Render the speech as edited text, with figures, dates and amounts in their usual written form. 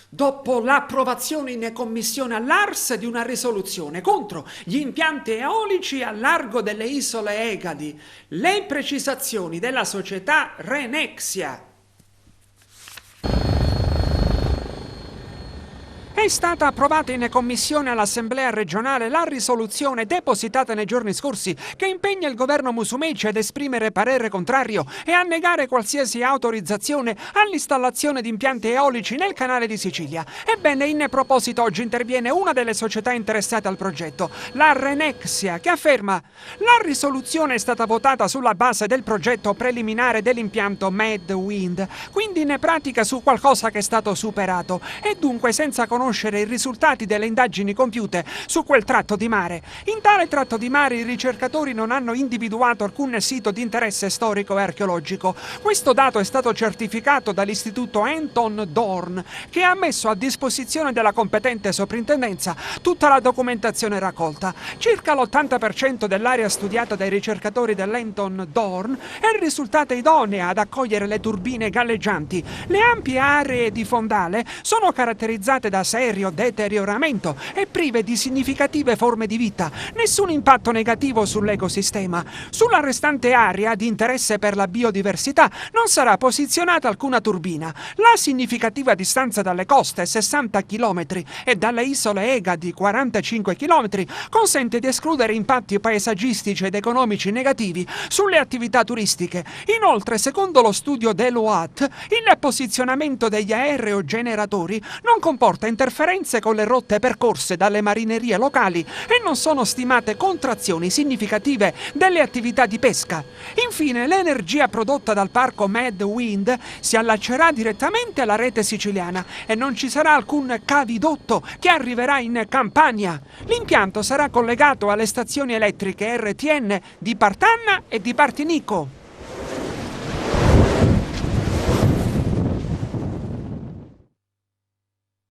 dopo l'approvazione in commissione all'ARS di una risoluzione contro gli impianti eolici a largo delle isole Egadi, le precisazioni della società Renexia. È stata approvata in commissione all'Assemblea regionale la risoluzione depositata nei giorni scorsi che impegna il governo Musumeci ad esprimere parere contrario e a negare qualsiasi autorizzazione all'installazione di impianti eolici nel canale di Sicilia. Ebbene, in proposito oggi interviene una delle società interessate al progetto, la Renexia, che afferma: la risoluzione è stata votata sulla base del progetto preliminare dell'impianto Medwind, quindi in pratica su qualcosa che è stato superato e dunque senza conoscere i risultati delle indagini compiute su quel tratto di mare. In tale tratto di mare i ricercatori non hanno individuato alcun sito di interesse storico e archeologico. Questo dato è stato certificato dall'istituto Anton Dorn, che ha messo a disposizione della competente soprintendenza tutta la documentazione raccolta. Circa l'80% dell'area studiata dai ricercatori dell'Anton Dorn è risultata idonea ad accogliere le turbine galleggianti. Le ampie aree di fondale sono caratterizzate da serio deterioramento e prive di significative forme di vita. Nessun impatto negativo sull'ecosistema. Sulla restante area di interesse per la biodiversità non sarà posizionata alcuna turbina. La significativa distanza dalle coste, 60 km, e dalle isole Egadi, 45 km, consente di escludere impatti paesaggistici ed economici negativi sulle attività turistiche. Inoltre, secondo lo studio Deloitte, il posizionamento degli aerogeneratori non comporta interferenze con le rotte percorse dalle marinerie locali e non sono stimate contrazioni significative delle attività di pesca. Infine, l'energia prodotta dal parco Medwind si allaccerà direttamente alla rete siciliana e non ci sarà alcun cavidotto che arriverà in Campania. L'impianto sarà collegato alle stazioni elettriche RTN di Partanna e di Partinico.